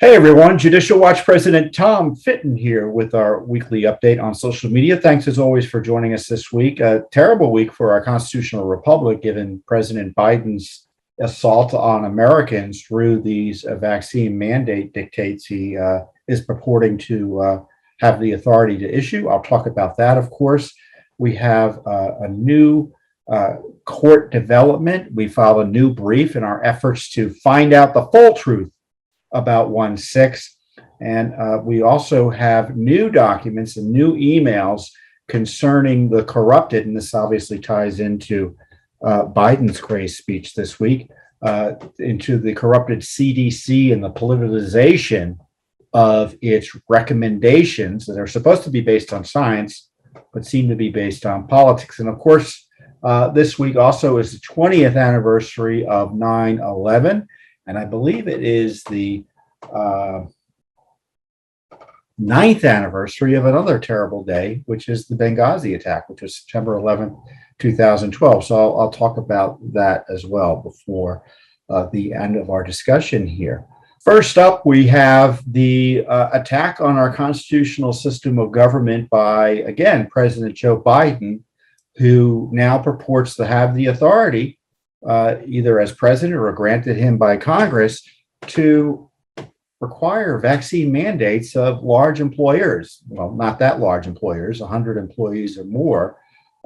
Hey everyone, Judicial Watch President Tom Fitton here with our weekly update on social media. Thanks as always for joining us this week. A terrible week for our constitutional republic, given President Biden's assault on Americans through these vaccine mandate dictates he is purporting to have the authority to issue. I'll talk about that, of course. We have a new court development. We filed a new brief in our efforts to find out the full truth about 1-6. And we also have new documents and new emails concerning the corrupted, and this obviously ties into Biden's grace speech this week, into the corrupted CDC and the politicization of its recommendations that are supposed to be based on science, but seem to be based on politics. And of course, this week also is the 20th anniversary of 9/11. And I believe it is the 9th anniversary of another terrible day, which is the Benghazi attack, which was September 11th, 2012. So I'll talk about that as well before the end of our discussion here. First up, we have the attack on our constitutional system of government by, again, President Joe Biden, who now purports to have the authority either as president or granted him by Congress to require vaccine mandates of large employers. Well, not that large employers, 100 employees or more.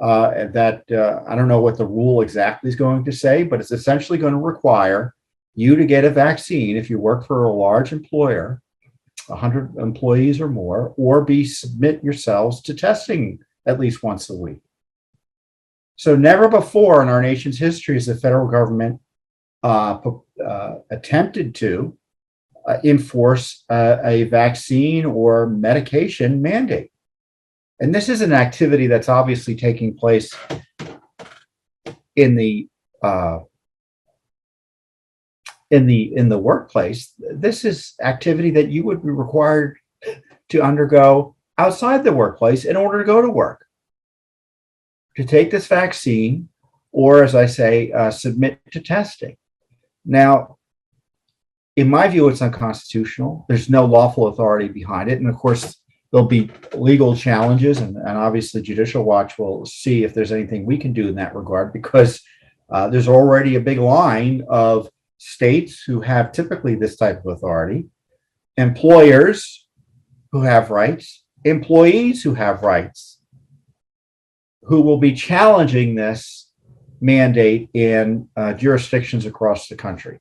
I don't know what the rule exactly is going to say, but it's essentially going to require you to get a vaccine if you work for a large employer, 100 employees or more, or submit yourselves to testing at least once a week. So never before in our nation's history has the federal government attempted to enforce a vaccine or medication mandate. And this is an activity that's obviously taking place in the workplace. This is activity that you would be required to undergo outside the workplace in order to go to work, to take this vaccine, or as I say, submit to testing. Now, in my view, it's unconstitutional. There's no lawful authority behind it. And of course, there'll be legal challenges, and obviously Judicial Watch will see if there's anything we can do in that regard, because there's already a big line of states who have typically this type of authority, employers who have rights, employees who have rights, who will be challenging this mandate in jurisdictions across the country.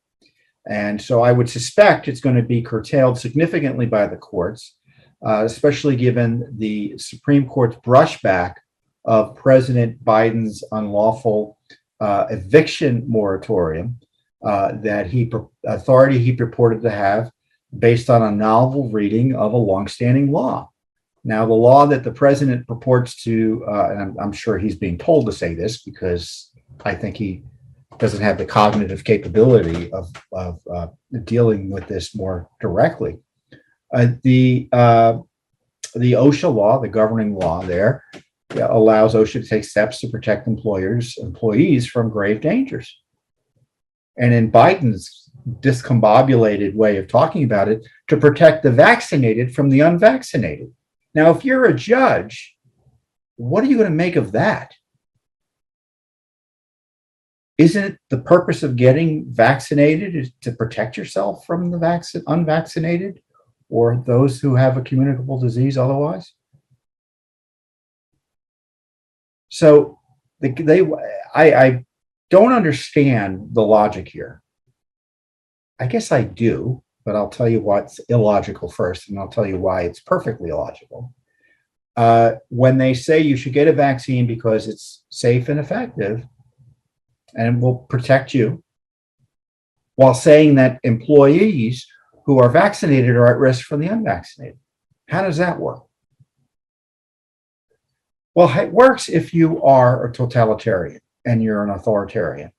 And so I would suspect it's going to be curtailed significantly by the courts, especially given the Supreme Court's brushback of President Biden's unlawful eviction moratorium authority he purported to have based on a novel reading of a longstanding law. Now, the law that the president purports to, and I'm sure he's being told to say this because I think he doesn't have the cognitive capability of dealing with this more directly. The OSHA law, the governing law there, allows OSHA to take steps to protect employees from grave dangers. And in Biden's discombobulated way of talking about it, to protect the vaccinated from the unvaccinated. Now, if you're a judge, what are you going to make of that? Isn't it the purpose of getting vaccinated is to protect yourself from the unvaccinated or those who have a communicable disease otherwise? So I don't understand the logic here. I guess I do, but I'll tell you what's illogical first, and I'll tell you why it's perfectly illogical. When they say you should get a vaccine because it's safe and effective and will protect you, while saying that employees who are vaccinated are at risk from the unvaccinated. How does that work? Well, it works if you are a totalitarian and you're an authoritarian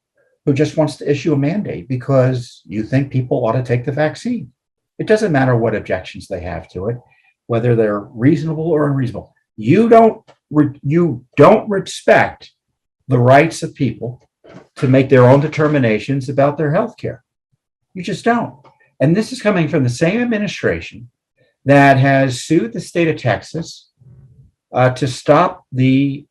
who just wants to issue a mandate because you think people ought to take the vaccine. It doesn't matter what objections they have to it, whether they're reasonable or unreasonable. You don't respect the rights of people to make their own determinations about their health care. You just don't. And this is coming from the same administration that has sued the state of Texas to stop the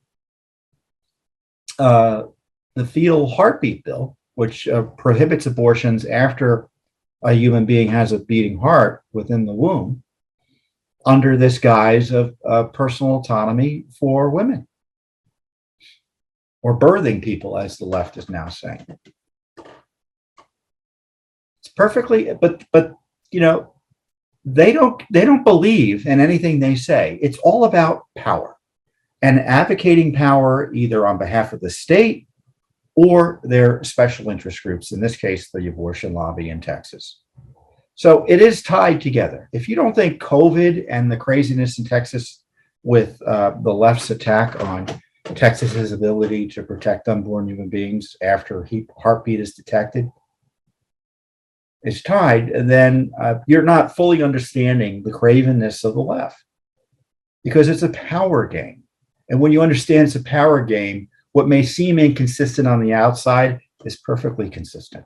fetal heartbeat bill, which prohibits abortions after a human being has a beating heart within the womb, under this guise of personal autonomy for women, or birthing people, as the left is now saying. It's perfectly, but you know, they don't believe in anything they say. It's all about power and advocating power either on behalf of the state or their special interest groups, in this case, the abortion lobby in Texas. So it is tied together. If you don't think COVID and the craziness in Texas with the left's attack on Texas's ability to protect unborn human beings after heartbeat is detected is tied, then you're not fully understanding the cravenness of the left, because it's a power game. And when you understand it's a power game, what may seem inconsistent on the outside is perfectly consistent,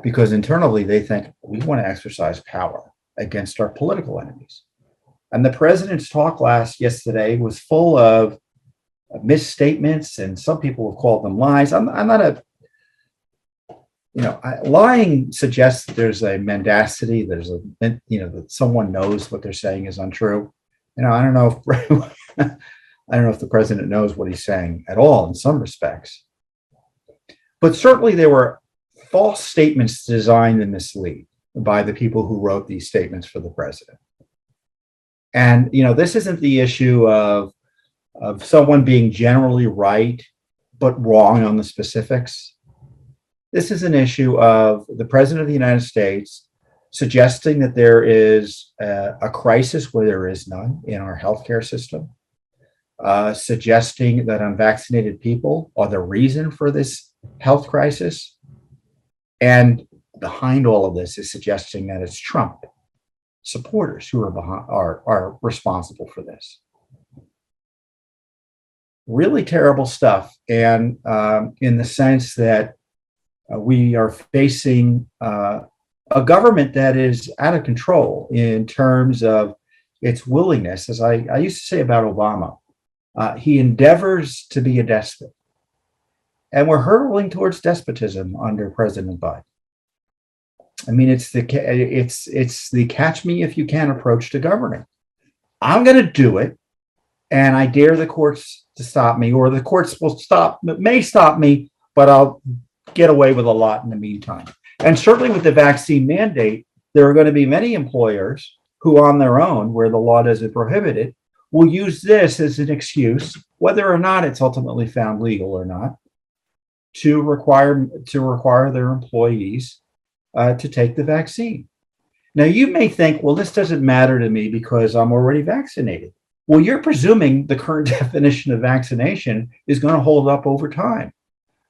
because internally they think we want to exercise power against our political enemies. And the president's talk yesterday was full of misstatements, and some people have called them lies. I'm not lying suggests that there's a mendacity, that someone knows what they're saying is untrue. I don't know if I don't know if the president knows what he's saying at all in some respects, but certainly there were false statements designed to mislead by the people who wrote these statements for the president. And, this isn't the issue of someone being generally right, but wrong on the specifics. This is an issue of the president of the United States suggesting that there is a crisis where there is none in our healthcare system, suggesting that unvaccinated people are the reason for this health crisis. And behind all of this is suggesting that it's Trump supporters who are responsible for this. Really terrible stuff. And in the sense that we are facing a government that is out of control in terms of its willingness. As I used to say about Obama, he endeavors to be a despot. And we're hurtling towards despotism under President Biden. I mean, it's the catch me if you can approach to governing. I'm going to do it, and I dare the courts to stop me, or the courts may stop me, but I'll get away with a lot in the meantime. And certainly with the vaccine mandate, there are going to be many employers who on their own, where the law doesn't prohibit it, will use this as an excuse, whether or not it's ultimately found legal or not, to require their employees to take the vaccine. Now, you may think, well, this doesn't matter to me because I'm already vaccinated. Well, you're presuming the current definition of vaccination is going to hold up over time.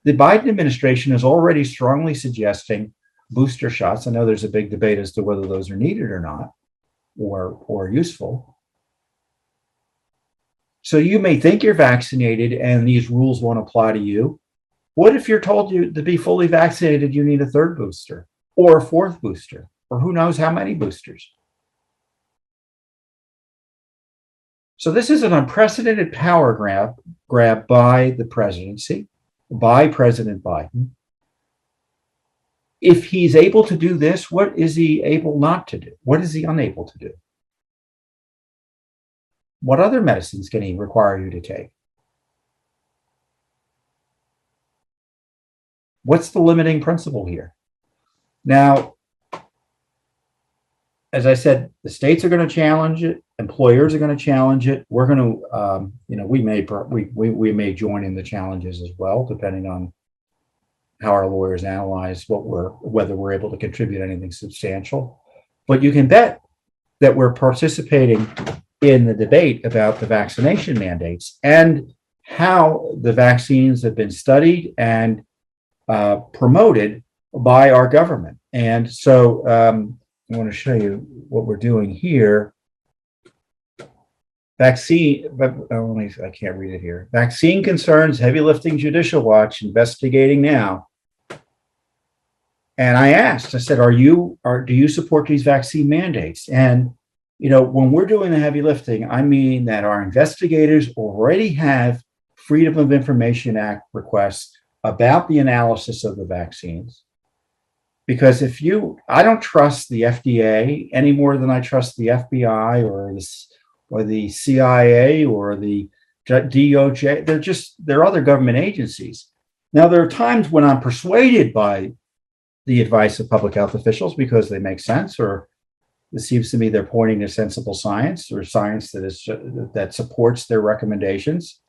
The Biden administration is already strongly suggesting booster shots. I know there's a big debate as to whether those are needed or not, or useful. So you may think you're vaccinated and these rules won't apply to you. What if you're told you to be fully vaccinated, you need a third booster or a fourth booster, or who knows how many boosters? So this is an unprecedented power grab by the presidency, by President Biden. If he's able to do this, what is he able not to do? What is he unable to do? What other medicines can he require you to take? What's the limiting principle here? Now, as I said, the states are going to challenge it. Employers are going to challenge it. We're going to, we may join in the challenges as well, depending on how our lawyers analyze whether we're able to contribute anything substantial. But you can bet that we're participating in the debate about the vaccination mandates and how the vaccines have been studied and promoted by our government. And so I want to show you what we're doing here. Vaccine, I can't read it here. Vaccine concerns, heavy lifting Judicial Watch, investigating now. And I said, do you support these vaccine mandates? And, when we're doing the heavy lifting, I mean that our investigators already have Freedom of Information Act requests about the analysis of the vaccines. Because I don't trust the FDA any more than I trust the FBI or the CIA or the DOJ. They're other government agencies. Now, there are times when I'm persuaded by the advice of public health officials because they make sense, or it seems to me they're pointing to sensible science or science that supports their recommendations.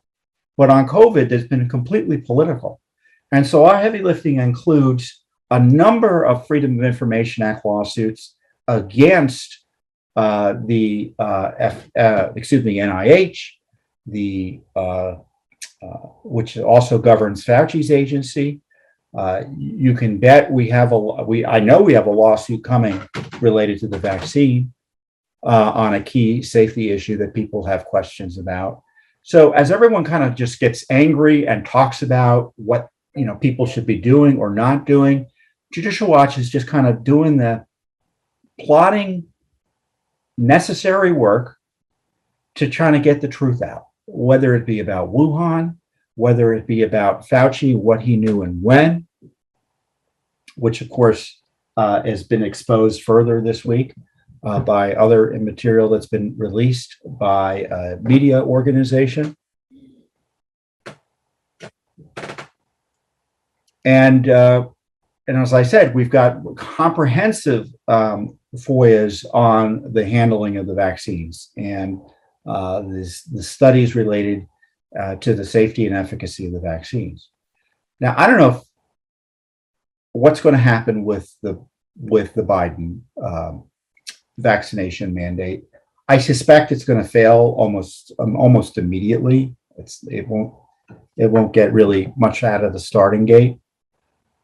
But on COVID, there's been completely political. And so our heavy lifting includes a number of Freedom of Information Act lawsuits against the NIH, which also governs Fauci's agency. You can bet I know we have a lawsuit coming related to the vaccine on a key safety issue that people have questions about. So as everyone kind of just gets angry and talks about what people should be doing or not doing, Judicial Watch is just kind of doing the plotting necessary work to trying to get the truth out, whether it be about Wuhan, whether it be about Fauci, what he knew and when, which of course has been exposed further this week by other material that's been released by a media organization. And as I said, we've got comprehensive FOIAs on the handling of the vaccines and the studies related to the safety and efficacy of the vaccines. Now, I don't know what's going to happen with the Biden vaccination mandate. I suspect it's going to fail almost immediately. It won't get really much out of the starting gate.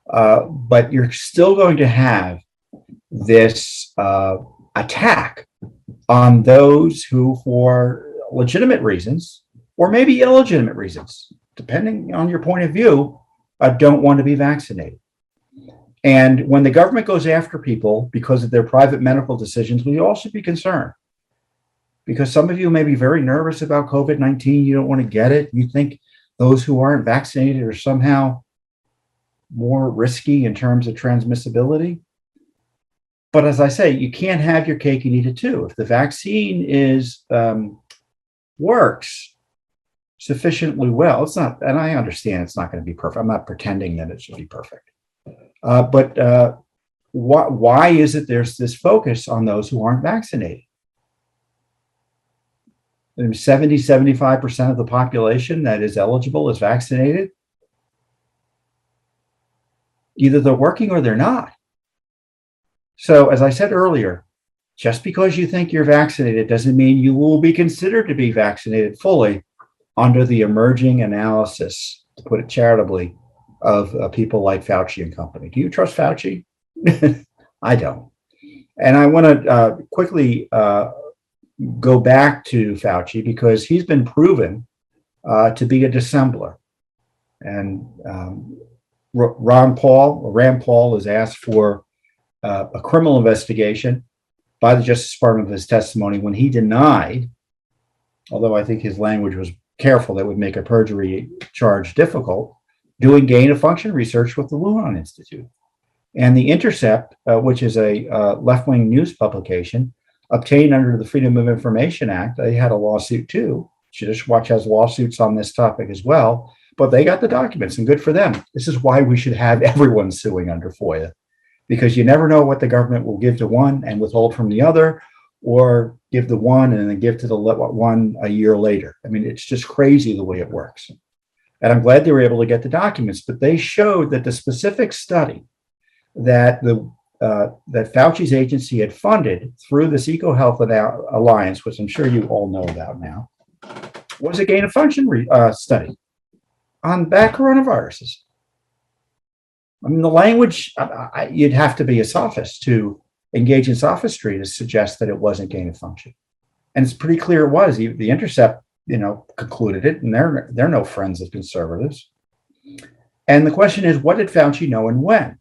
But you're still going to have this attack on those who, for legitimate reasons, or maybe illegitimate reasons, depending on your point of view, don't want to be vaccinated. And when the government goes after people because of their private medical decisions, we all should be concerned. Because some of you may be very nervous about COVID-19. You don't want to get it. You think those who aren't vaccinated are somehow more risky in terms of transmissibility. But as I say, you can't have your cake and eat it too. If the vaccine works sufficiently well, it's not, and I understand it's not going to be perfect. I'm not pretending that it should be perfect. But why is it there's this focus on those who aren't vaccinated? 75% of the population that is eligible is vaccinated. Either they're working or they're not. So, as I said earlier, just because you think you're vaccinated doesn't mean you will be considered to be vaccinated fully under the emerging analysis, to put it charitably, of people like Fauci and company. Do you trust Fauci? I don't. And I want to quickly go back to Fauci because he's been proven to be a dissembler. And Rand Paul has asked for a criminal investigation by the Justice Department of his testimony when he denied, although I think his language was careful, that would make a perjury charge difficult, doing gain-of-function research with the Wuhan Institute. And The Intercept, which is a left-wing news publication, obtained under the Freedom of Information Act. They had a lawsuit too. Judicial Watch has lawsuits on this topic as well, but they got the documents, and good for them. This is why we should have everyone suing under FOIA, because you never know what the government will give to one and withhold from the other, or give the one and then give to the one a year later. I mean, it's just crazy the way it works. And I'm glad they were able to get the documents, but they showed that the specific study that that Fauci's agency had funded through this EcoHealth Alliance, which I'm sure you all know about now, was a gain-of-function study on bad coronaviruses. I mean, the language, you'd have to be a sophist to engage in sophistry to suggest that it wasn't gain-of-function. And it's pretty clear it was. The Intercept, concluded it, and they're no friends of conservatives. And the question is, what did Fauci know and when?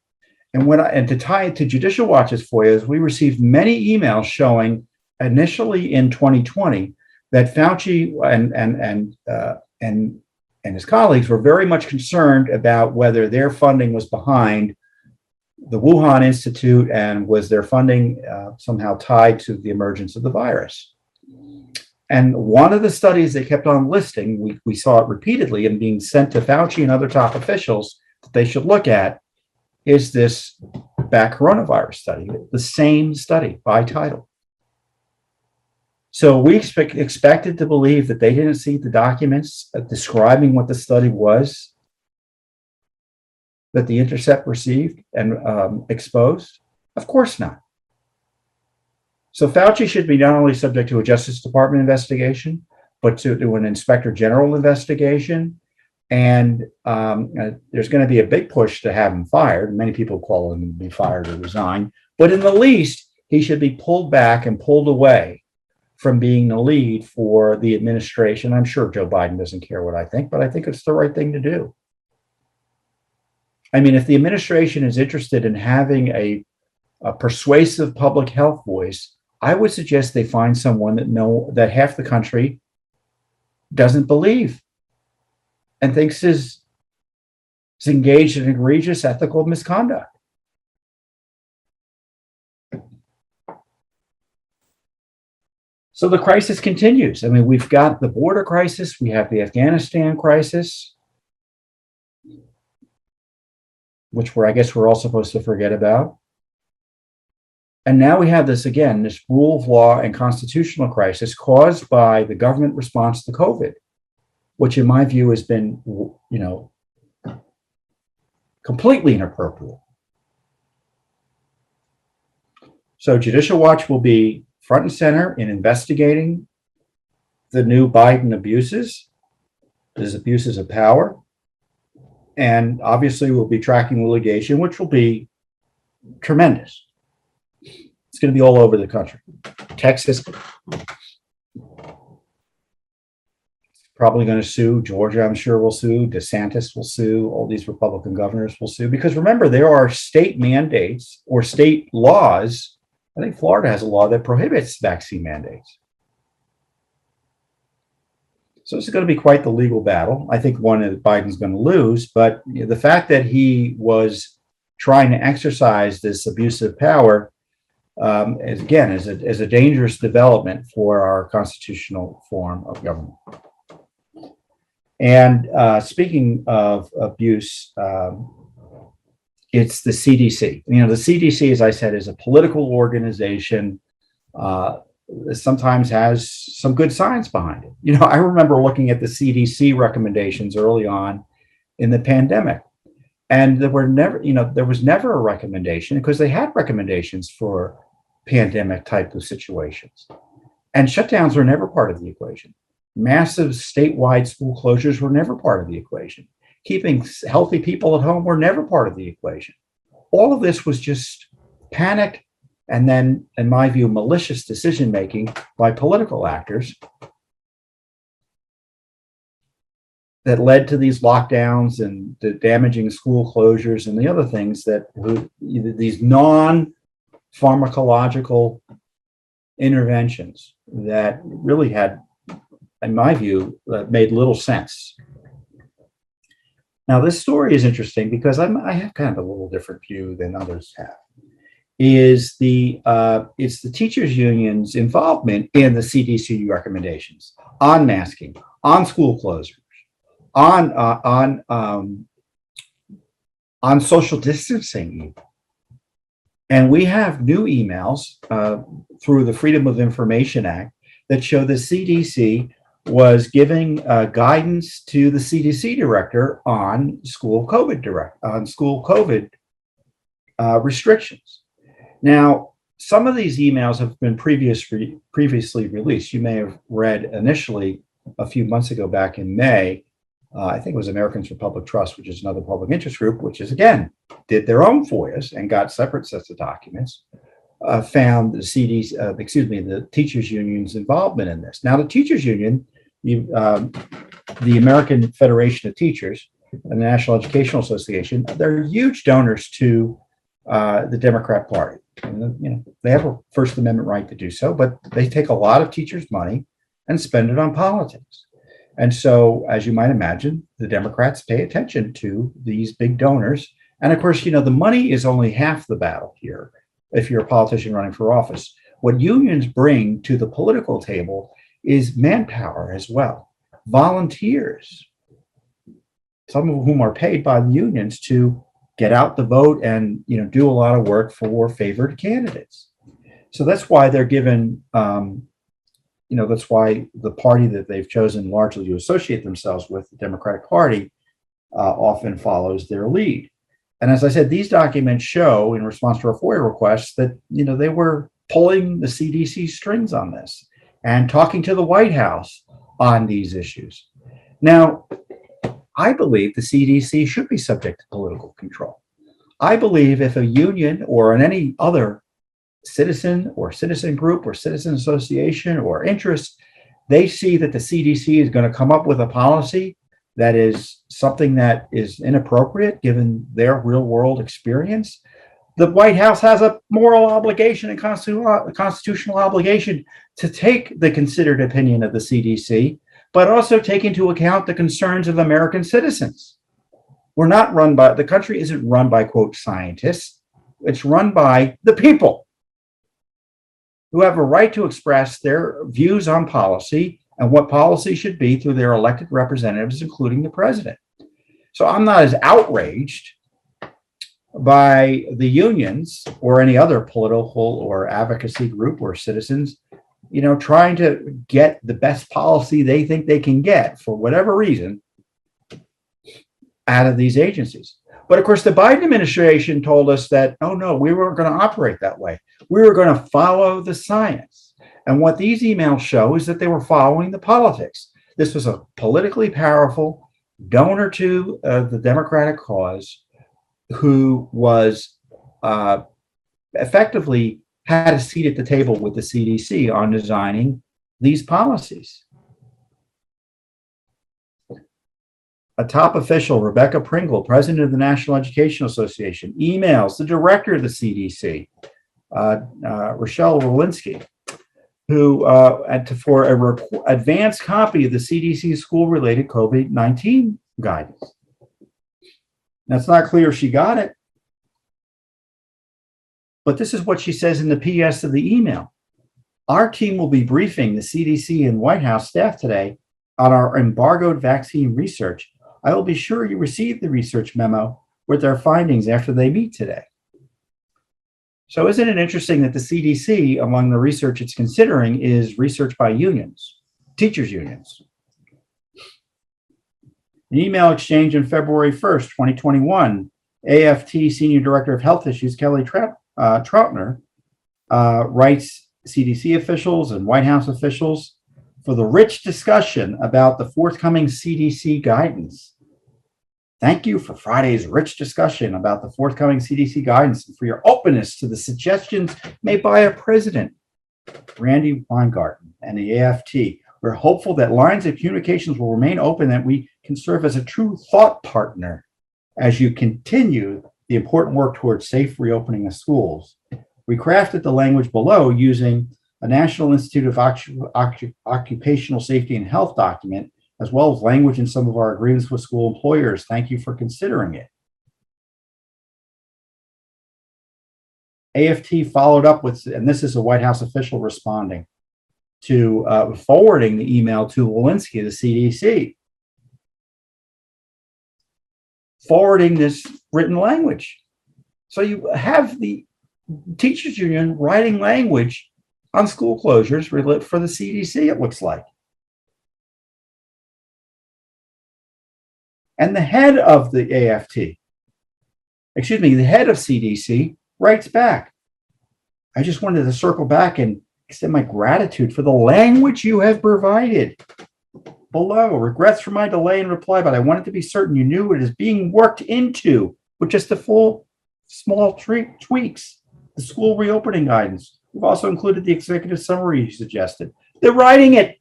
And to tie it to Judicial Watch's FOIAs, we received many emails showing initially in 2020 that Fauci and his colleagues were very much concerned about whether their funding was behind the Wuhan Institute and was their funding somehow tied to the emergence of the virus. And one of the studies they kept on listing, we saw it repeatedly and being sent to Fauci and other top officials that they should look at, is this bat coronavirus study, the same study by title. So we expected to believe that they didn't see the documents describing what the study was that The Intercept received and exposed. Of course not. So Fauci should be not only subject to a Justice Department investigation, but to an Inspector General investigation. And there's going to be a big push to have him fired. Many people call him to be fired or resign. But in the least, he should be pulled back and pulled away from being the lead for the administration. I'm sure Joe Biden doesn't care what I think, but I think it's the right thing to do. I mean, if the administration is interested in having a persuasive public health voice, I would suggest they find someone that half the country doesn't believe and thinks is engaged in egregious ethical misconduct. So the crisis continues. I mean, we've got the border crisis, we have the Afghanistan crisis, which I guess we're all supposed to forget about. And now we have this rule of law and constitutional crisis caused by the government response to COVID, which in my view has been, completely inappropriate. So Judicial Watch will be front and center in investigating the new Biden abuses, his abuses of power. And obviously we'll be tracking litigation, which will be tremendous. It's going to be all over the country. Texas probably going to sue. Georgia, I'm sure, will sue. DeSantis will sue. All these Republican governors will sue. Because remember, there are state mandates or state laws. I think Florida has a law that prohibits vaccine mandates. So this is going to be quite the legal battle. I think one that Biden's going to lose. But the fact that he was trying to exercise this abusive power is a dangerous development for our constitutional form of government. And speaking of abuse, it's the CDC. The CDC, as I said, is a political organization. Sometimes has some good science behind it. I remember looking at the CDC recommendations early on in the pandemic, and there was never a recommendation because they had recommendations for pandemic type of situations, and shutdowns were never part of the equation. Massive statewide school closures were never part of the equation. Keeping healthy people at home were never part of the equation. All of this was just panic and then, in my view, malicious decision-making by political actors that led to these lockdowns and the damaging school closures and the other things these non-pharmacological interventions that really had, in my view, made little sense. Now, this story is interesting because I have kind of a little different view than others have. It's the teachers' union's involvement in the CDC recommendations on masking, on school closures, on social distancing even. And we have new emails through the Freedom of Information Act that show the CDC was giving guidance to the CDC director on school COVID restrictions. Now, some of these emails have been previously released. You may have read initially a few months ago, back in May. I think it was Americans for Public Trust, which is another public interest group, which is again did their own FOIAs and got separate sets of documents. Found the the teachers' union's involvement in this. Now, the teachers' union, the American Federation of Teachers and the National Educational Association, they're huge donors to the Democrat Party. And, they have a First Amendment right to do so, but they take a lot of teachers' money and spend it on politics. And so, as you might imagine, the Democrats pay attention to these big donors. And of course, the money is only half the battle here if you're a politician running for office. What unions bring to the political table is manpower as well, volunteers, some of whom are paid by the unions to get out the vote and do a lot of work for favored candidates. So that's why they're given, that's why the party that they've chosen largely to associate themselves with, the Democratic Party, often follows their lead. And as I said, these documents show, in response to a FOIA request, that they were pulling the CDC strings on this and talking to the White House on these issues. Now, I believe the CDC should be subject to political control. I believe if a union or any other citizen or citizen group or citizen association or interest, they see that the CDC is going to come up with a policy that is something that is inappropriate given their real world experience, the White House has a moral obligation and constitutional obligation to take the considered opinion of the CDC, but also take into account the concerns of American citizens. The country isn't run by, quote, scientists. It's run by the people who have a right to express their views on policy and what policy should be through their elected representatives, including the president. So I'm not as outraged by the unions or any other political or advocacy group or citizens, trying to get the best policy they think they can get for whatever reason out of these agencies. But of course, the Biden administration told us that, oh no, we weren't going to operate that way. We were going to follow the science. And what these emails show is that they were following the politics. This was a politically powerful donor to the Democratic cause who was effectively had a seat at the table with the CDC on designing these policies. A top official, Rebecca Pringle, president of the National Education Association, emails the director of the CDC, Rochelle Walensky, who for an advanced copy of the CDC school-related COVID-19 guidance. Now, it's not clear if she got it, but this is what she says in the PS of the email. Our team will be briefing the CDC and White House staff today on our embargoed vaccine research. I will be sure you receive the research memo with their findings after they meet today. So isn't it interesting that the CDC, among the research it's considering, is research by unions, teachers' unions? An email exchange on February 1st, 2021, AFT Senior Director of Health Issues, Kelly Troutner, writes CDC officials and White House officials for the rich discussion about the forthcoming CDC guidance. Thank you for Friday's rich discussion about the forthcoming CDC guidance and for your openness to the suggestions made by our president, Randy Weingarten, and the AFT. We're hopeful that lines of communications will remain open, that we can serve as a true thought partner as you continue the important work towards safe reopening of schools. We crafted the language below using a National Institute of Occupational Safety and Health document, as well as language in some of our agreements with school employers. Thank you for considering it. AFT followed up with, and this is a White House official responding to forwarding the email to Walensky, the CDC, forwarding this written language. So you have the teachers union writing language on school closures for the CDC, it looks like. And the head of the the head of CDC writes back. I just wanted to circle back and extend my gratitude for the language you have provided. Below, regrets for my delay in reply, but I wanted to be certain you knew it is being worked into with just the full small tweaks. The school reopening guidance. We've also included the executive summary you suggested. They're writing it.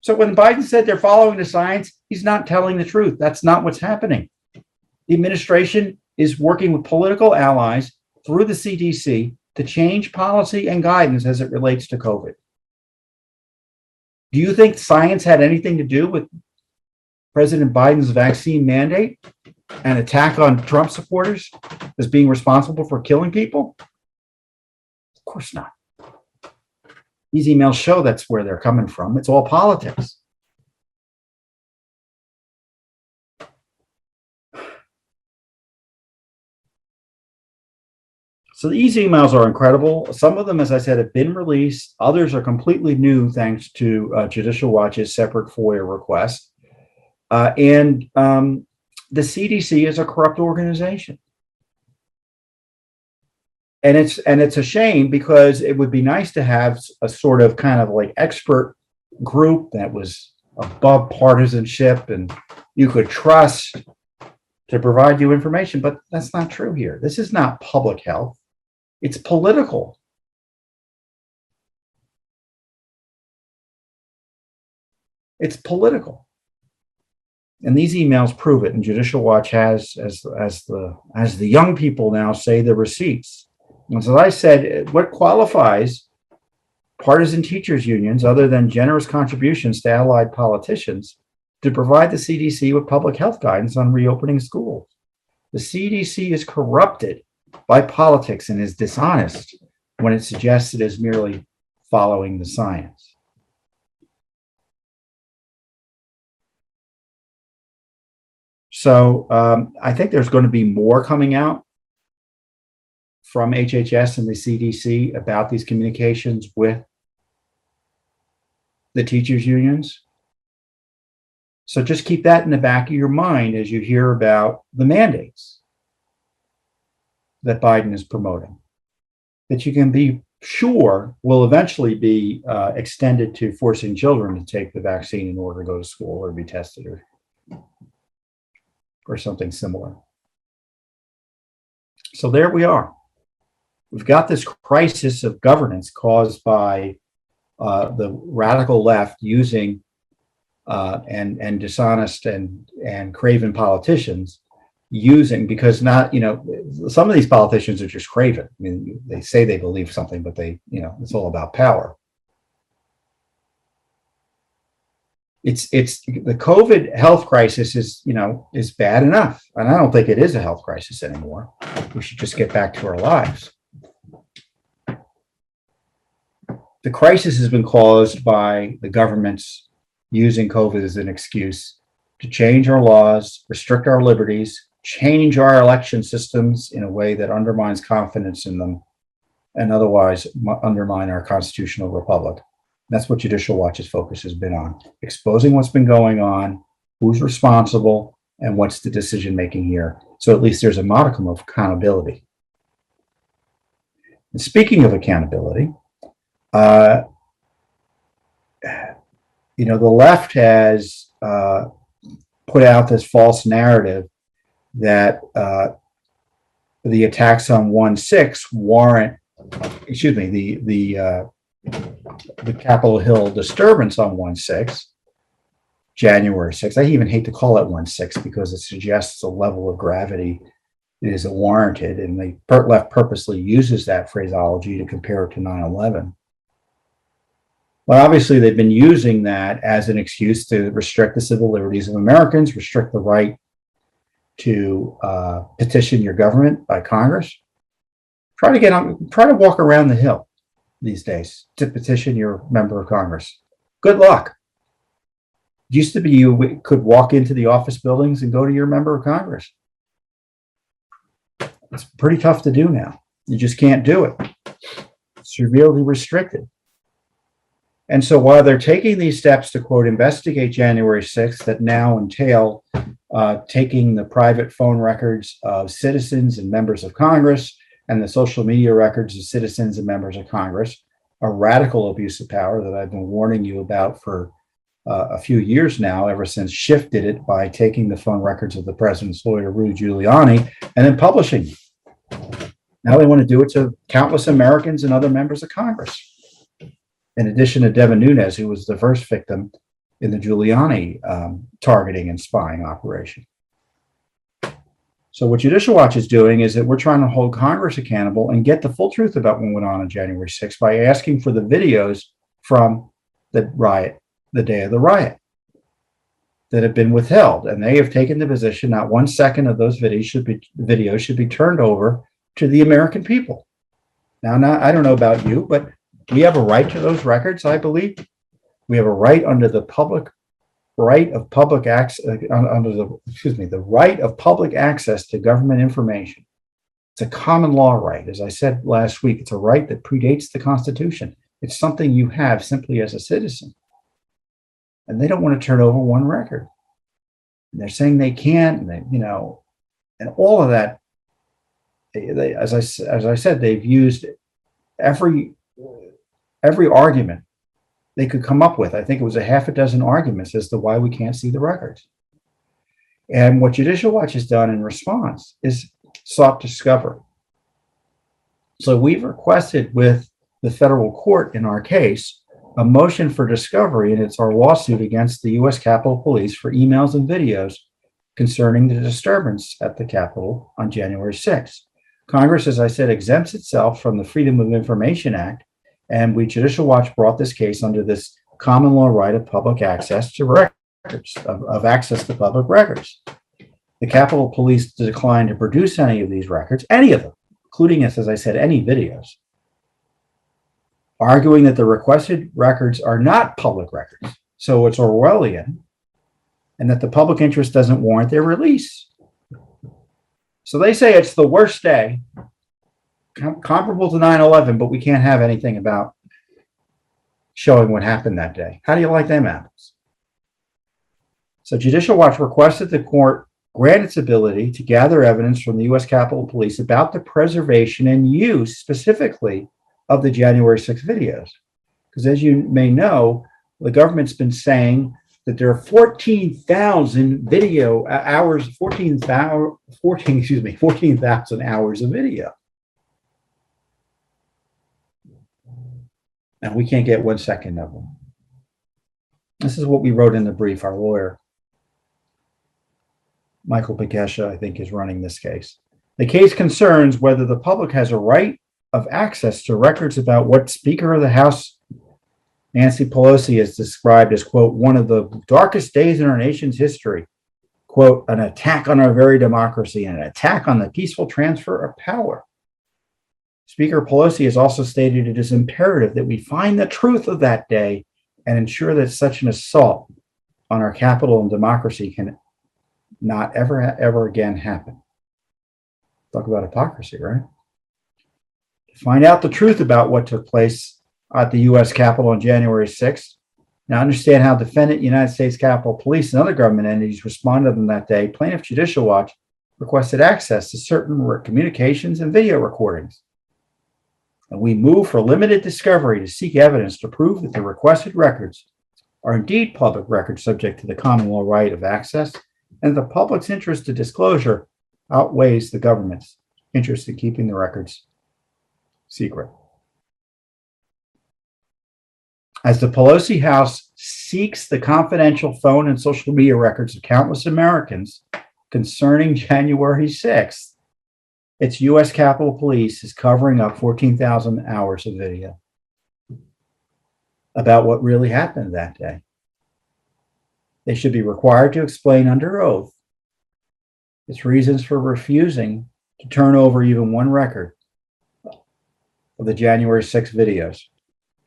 So when Biden said they're following the science, he's not telling the truth. That's not what's happening. The administration is working with political allies through the CDC to change policy and guidance as it relates to COVID. Do you think science had anything to do with President Biden's vaccine mandate and attack on Trump supporters as being responsible for killing people? Of course not. These emails show that's where they're coming from. It's all politics. So these emails are incredible. Some of them, as I said, have been released. Others are completely new thanks to Judicial Watch's separate FOIA request. And the CDC is a corrupt organization. And it's a shame, because it would be nice to have a sort of kind of like expert group that was above partisanship and you could trust to provide you information, but that's not true here. This is not public health. It's political. It's political. And these emails prove it. And Judicial Watch has, as the young people now say, the receipts. And as I said, what qualifies partisan teachers unions, other than generous contributions to allied politicians, to provide the CDC with public health guidance on reopening schools? The CDC is corrupted by politics and is dishonest when it suggests it is merely following the science. So I think there's going to be more coming out from HHS and the CDC about these communications with the teachers unions. So just keep that in the back of your mind as you hear about the mandates that Biden is promoting, that you can be sure will eventually be extended to forcing children to take the vaccine in order to go to school or be tested or something similar. So there we are. We've got this crisis of governance caused by the radical left using and dishonest and craven politicians using, because not, some of these politicians are just craven. I mean, they say they believe something, but they, it's all about power. It's the COVID health crisis is bad enough. And I don't think it is a health crisis anymore. We should just get back to our lives. The crisis has been caused by the government's using COVID as an excuse to change our laws, restrict our liberties, change our election systems in a way that undermines confidence in them, and otherwise undermine our constitutional republic. That's what Judicial Watch's focus has been on, exposing what's been going on, who's responsible, and what's the decision making here. So at least there's a modicum of accountability. And speaking of accountability, the left has put out this false narrative that the attacks on 1/6 warrant, the Capitol Hill disturbance on 1/6, January 6th. I even hate to call it 1/6 because it suggests a level of gravity that isn't warranted, and the left purposely uses that phraseology to compare it to 9/11. Well, obviously, they've been using that as an excuse to restrict the civil liberties of Americans, restrict the right to petition your government by Congress. Try to walk around the hill these days to petition your member of Congress. Good luck. It used to be you could walk into the office buildings and go to your member of Congress. It's pretty tough to do now. You just can't do it. It's severely restricted. And so while they're taking these steps to, quote, investigate January 6th that now entail taking the private phone records of citizens and members of Congress and the social media records of citizens and members of Congress, a radical abuse of power that I've been warning you about for a few years now, ever since Schiff did it by taking the phone records of the president's lawyer, Rudy Giuliani, and then publishing them. Now they want to do it to countless Americans and other members of Congress, in addition to Devin Nunes, who was the first victim in the Giuliani targeting and spying operation. So what Judicial Watch is doing is that we're trying to hold Congress accountable and get the full truth about what went on January 6th by asking for the videos from the riot, the day of the riot, that have been withheld. And they have taken the position not 1 second of those videos should be turned over to the American people. Now, I don't know about you, but we have a right to those records, I believe. We have a right under the right of public access, the right of public access to government information. It's a common law right. As I said last week, it's a right that predates the Constitution. It's something you have simply as a citizen. And they don't want to turn over one record. And they're saying they can't, and and all of that. As I said, they've used every argument they could come up with. I think it was a half a dozen arguments as to why we can't see the records. And what Judicial Watch has done in response is sought discovery. So we've requested with the federal court in our case a motion for discovery, and it's our lawsuit against the U.S. Capitol Police for emails and videos concerning the disturbance at the Capitol on January 6th. Congress, as I said, exempts itself from the Freedom of Information Act, and Judicial Watch brought this case under this common law right of public access to records, of access to public records. The Capitol Police declined to produce any of these records, any of them, including, as I said, any videos, arguing that the requested records are not public records, so it's Orwellian, and that the public interest doesn't warrant their release. So they say it's the worst day, comparable to 9/11, but we can't have anything about showing what happened that day. How do you like them apples? So Judicial Watch requested the court grant its ability to gather evidence from the U.S. Capitol Police about the preservation and use specifically of the January 6th videos. Because as you may know, the government's been saying that there are 14,000 video hours, 14,000 hours of video. And we can't get 1 second of them. This is what we wrote in the brief. Our lawyer, Michael Bekesha, I think, is running this case. The case concerns whether the public has a right of access to records about what Speaker of the House Nancy Pelosi has described as, quote, one of the darkest days in our nation's history, quote, an attack on our very democracy and an attack on the peaceful transfer of power. Speaker Pelosi has also stated it is imperative that we find the truth of that day and ensure that such an assault on our Capitol and democracy can not ever again happen. Talk about hypocrisy, right? To find out the truth about what took place at the U.S. Capitol on January 6th, now understand how defendant United States Capitol Police and other government entities responded on that day, Plaintiff Judicial Watch requested access to certain communications and video recordings. And we move for limited discovery to seek evidence to prove that the requested records are indeed public records subject to the common law right of access, and the public's interest to disclosure outweighs the government's interest in keeping the records secret. As the Pelosi House seeks the confidential phone and social media records of countless Americans concerning January 6th, its U.S. Capitol Police is covering up 14,000 hours of video about what really happened that day. They should be required to explain under oath its reasons for refusing to turn over even one record of the January 6th videos.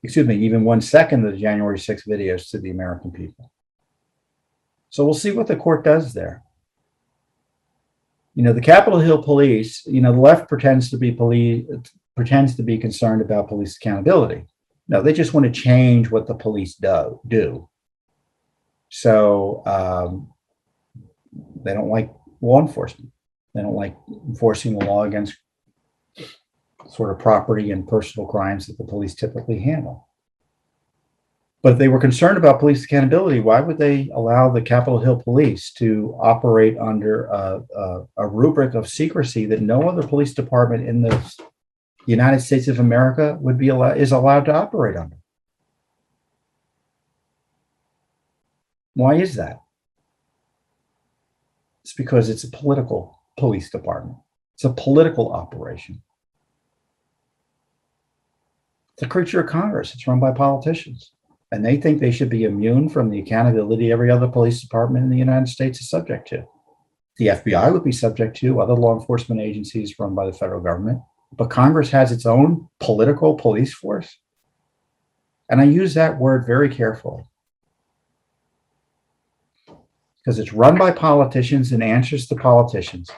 Even 1 second of the January 6th videos to the American people. So we'll see what the court does there. The Capitol Hill Police, the left pretends to be concerned about police accountability. No, they just want to change what the police do. So they don't like law enforcement. They don't like enforcing the law against sort of property and personal crimes that the police typically handle. But if they were concerned about police accountability, why would they allow the Capitol Hill Police to operate under a rubric of secrecy that no other police department in the United States of America is allowed to operate under? Why is that? It's because it's a political police department. It's a political operation. It's a creature of Congress. It's run by politicians. And they think they should be immune from the accountability every other police department in the United States is subject to. The FBI would be subject to, other law enforcement agencies run by the federal government. But Congress has its own political police force. And I use that word very carefully, because it's run by politicians and answers to politicians,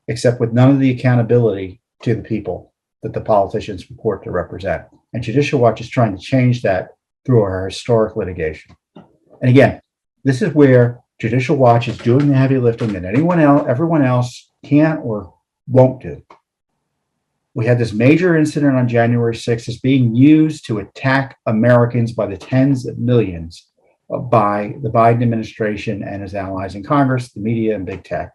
except with none of the accountability to the people that the politicians purport to represent. And Judicial Watch is trying to change that through our historic litigation. And again, this is where Judicial Watch is doing the heavy lifting that everyone else can't or won't do. We had this major incident on January 6th as being used to attack Americans by the tens of millions by the Biden administration and his allies in Congress, the media, and big tech.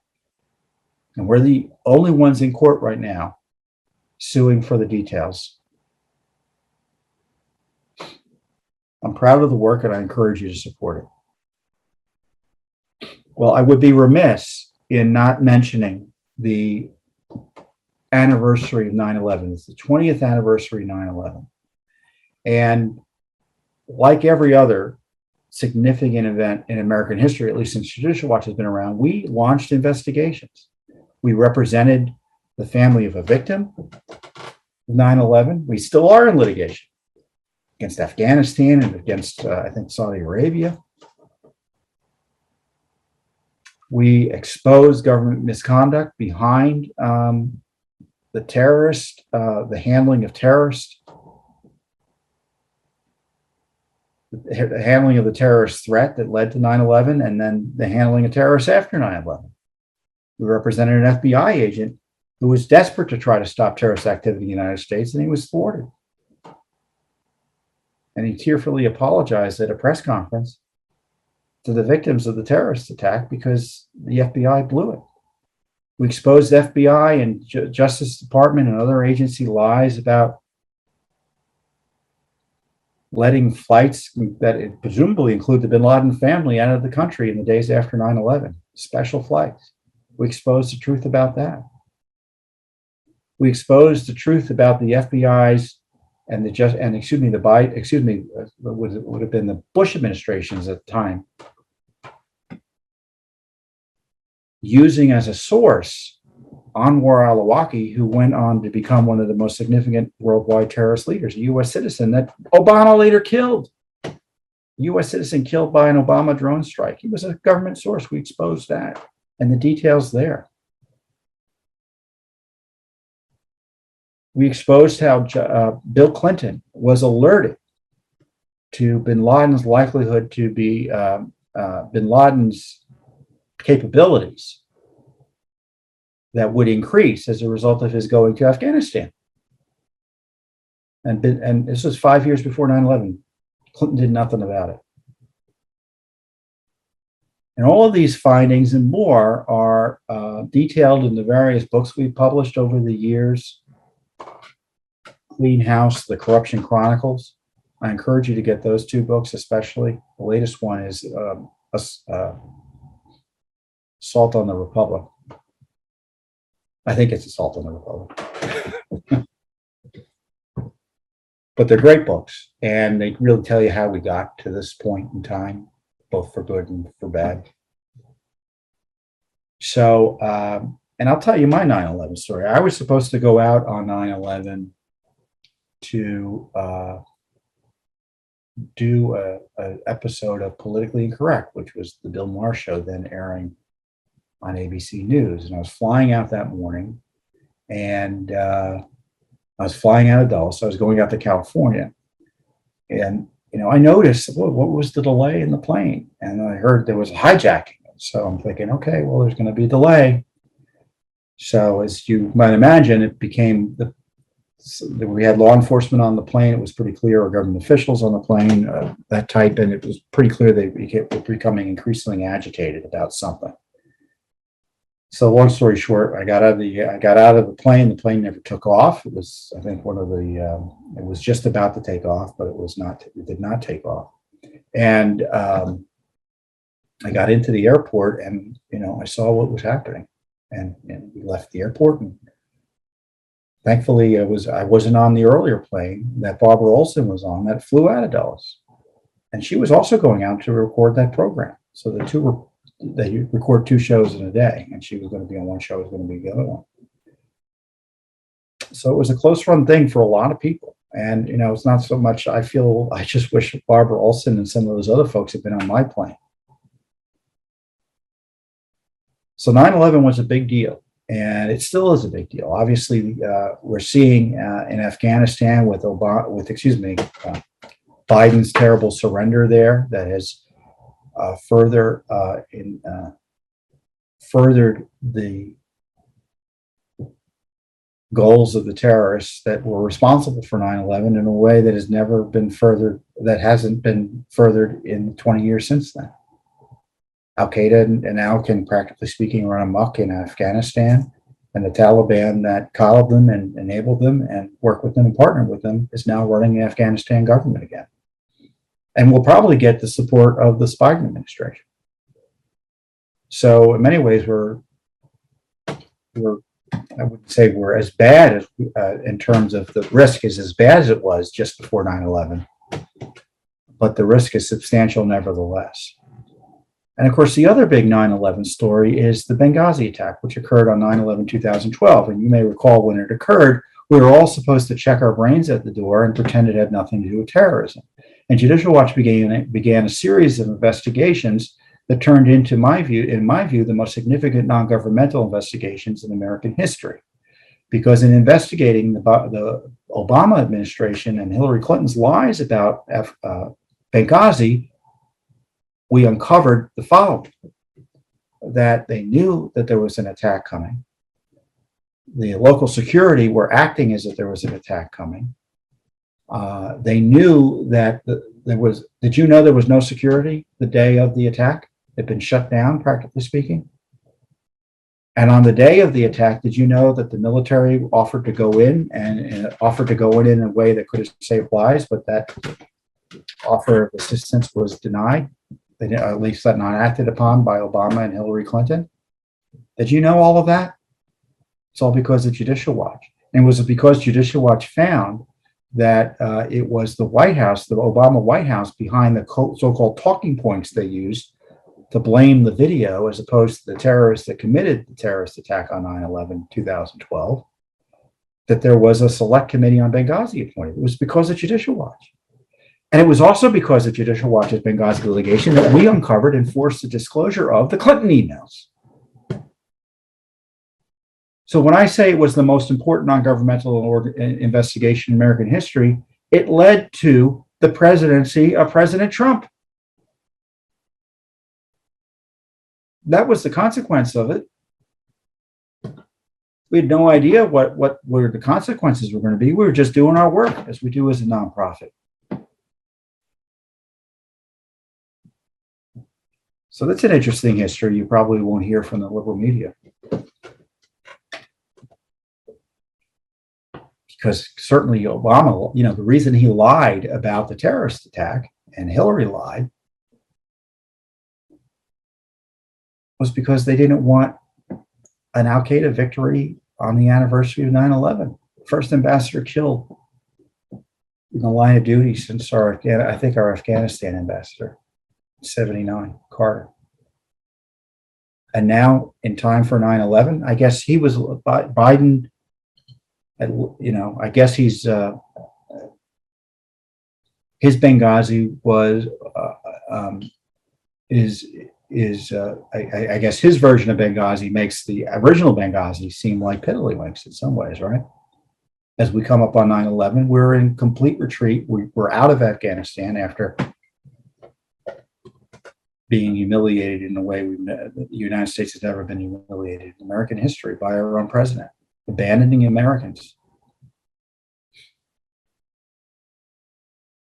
And we're the only ones in court right now suing for the details. I'm proud of the work and I encourage you to support it. Well, I would be remiss in not mentioning the anniversary of 9/11. It's the 20th anniversary of 9/11. And like every other significant event in American history, at least since Judicial Watch has been around, we launched investigations. We represented the family of a victim of 9/11. We still are in litigation against Afghanistan and against, I think, Saudi Arabia. We exposed government misconduct behind the terrorist, the handling of terrorists, the handling of the terrorist threat that led to 9/11, and then the handling of terrorists after 9/11. We represented an FBI agent who was desperate to try to stop terrorist activity in the United States, and he was thwarted. And he tearfully apologized at a press conference to the victims of the terrorist attack because the FBI blew it. We exposed FBI and Justice Department and other agency lies about letting flights that presumably include the bin Laden family out of the country in the days after 9/11, special flights. We exposed the truth about that. We exposed the truth about the FBI's and would have been the Bush administrations at the time, using as a source Anwar al-Awlaki, who went on to become one of the most significant worldwide terrorist leaders, a U.S. citizen that Obama later killed. A U.S. citizen killed by an Obama drone strike. He was a government source. We exposed that and the details there. We exposed how Bill Clinton was alerted to bin Laden's likelihood to be bin Laden's capabilities that would increase as a result of his going to Afghanistan. And this was 5 years before 9/11. Clinton did nothing about it. And all of these findings and more are detailed in the various books we've published over the years. Clean House, The Corruption Chronicles. I encourage you to get those two books, especially. The latest one is Assault on the Republic. I think it's Assault on the Republic. But they're great books, and they really tell you how we got to this point in time, both for good and for bad. So, and I'll tell you my 9/11 story. I was supposed to go out on 9/11 to do an episode of Politically Incorrect, which was the Bill Maher show then airing on ABC News. And I was flying out that morning, and I was flying out of Dulles. So I was going out to California. And, I noticed, what was the delay in the plane? And I heard there was a hijacking. So I'm thinking, okay, well, there's going to be a delay. So as you might imagine, it became we had law enforcement on the plane. It was pretty clear, or government officials on the plane, that type, and it was pretty clear they were becoming increasingly agitated about something. So long story short, I got out of the plane. The plane never took off. It was, I think, it was just about to take off, but it did not take off. And I got into the airport and, I saw what was happening, and we left the airport, and thankfully I wasn't on the earlier plane that Barbara Olson was on that flew out of Dulles. And she was also going out to record that program. So they record 2 shows in a day, and she was going to be on one show, was going to be the other one. So it was a close run thing for a lot of people. And, it's not so much, I just wish Barbara Olson and some of those other folks had been on my plane. So 9/11 was a big deal, and it still is a big deal. Obviously, we're seeing in Afghanistan with Biden's terrible surrender there that has furthered the goals of the terrorists that were responsible for 9/11 in a way that has never been furthered, that hasn't been furthered in 20 years since then. Al-Qaeda and now can, practically speaking, run amok in Afghanistan, and the Taliban that coddled them and enabled them and worked with them and partnered with them is now running the Afghanistan government again. And will probably get the support of the Biden administration. So in many ways, I wouldn't say we're as bad as in terms of the risk is as bad as it was just before 9/11, but the risk is substantial nevertheless. And of course, the other big 9/11 story is the Benghazi attack, which occurred on 9/11/2012. And you may recall when it occurred, we were all supposed to check our brains at the door and pretend it had nothing to do with terrorism. And Judicial Watch began a series of investigations that turned into, in my view, the most significant non-governmental investigations in American history. Because in investigating the Obama administration and Hillary Clinton's lies about Benghazi, we uncovered the following: that they knew that there was an attack coming. The local security were acting as if there was an attack coming. They knew that did you know there was no security the day of the attack? It had been shut down, practically speaking. And on the day of the attack, did you know that the military offered to go in and offered to go in a way that could have saved lives, but that offer of assistance was denied? At least that not acted upon by Obama and Hillary Clinton. Did you know all of that? It's all because of Judicial Watch. And it was because Judicial Watch found that it was the White House, the Obama White House, behind the so-called talking points they used to blame the video as opposed to the terrorists that committed the terrorist attack on 9/11/2012, that there was a select committee on Benghazi appointed. It was because of Judicial Watch. And it was also because of Judicial Watch's Benghazi litigation that we uncovered and forced the disclosure of the Clinton emails. So when I say it was the most important non-governmental investigation in American history, it led to the presidency of President Trump. That was the consequence of it. We had no idea what were the consequences were going to be. We were just doing our work as we do as a nonprofit. So that's an interesting history you probably won't hear from the liberal media. Because certainly Obama, the reason he lied about the terrorist attack and Hillary lied was because they didn't want an Al-Qaeda victory on the anniversary of 9/11. First ambassador killed in the line of duty since our Afghanistan ambassador, 79, Carter. And now in time for 9/11, I guess he was Biden. I guess his Benghazi was I guess his version of Benghazi makes the original Benghazi seem like piddlywinks in some ways, right? As we come up on 9/11, we're in complete retreat. We're out of Afghanistan after being humiliated in a way the United States has never been humiliated in American history by our own president, abandoning Americans,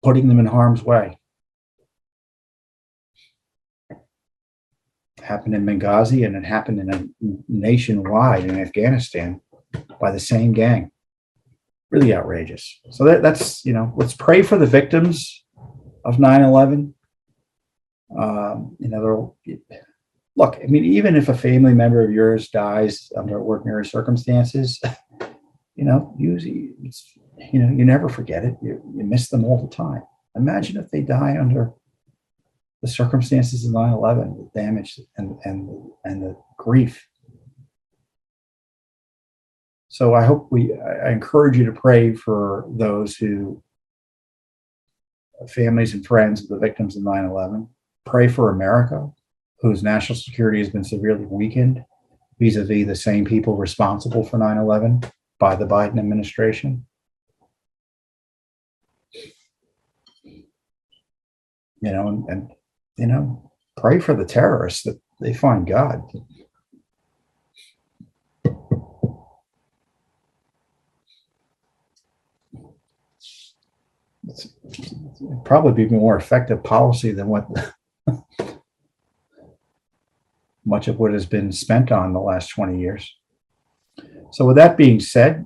putting them in harm's way. It happened in Benghazi, and it happened nationwide in Afghanistan by the same gang. Really outrageous. So that's let's pray for the victims of 9/11. Look, I mean, even if a family member of yours dies under ordinary circumstances, usually you never forget it. You miss them all the time. Imagine if they die under the circumstances of 9/11, the damage and the grief. So I encourage you to pray for those families and friends of the victims of 9/11. Pray for America, whose national security has been severely weakened vis-a-vis the same people responsible for 9/11 by the Biden administration. Pray for the terrorists that they find God. It'd probably be more effective policy than what much of what has been spent on the last 20 years. So with that being said,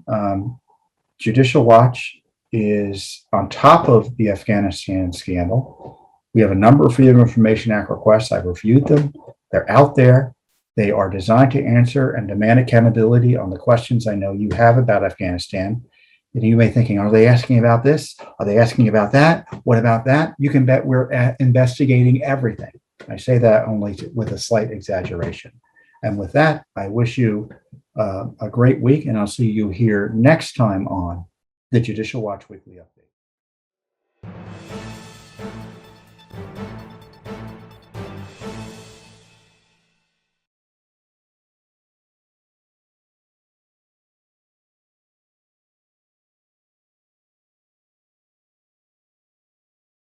Judicial Watch is on top of the Afghanistan scandal. We have a number of Freedom of Information Act requests. I've reviewed them. They're out there. They are designed to answer and demand accountability on the questions I know you have about Afghanistan. And you may be thinking, are they asking about this? Are they asking about that? What about that? You can bet we're investigating everything. I say that only with a slight exaggeration. And with that, I wish you a great week, and I'll see you here next time on the Judicial Watch Weekly Update.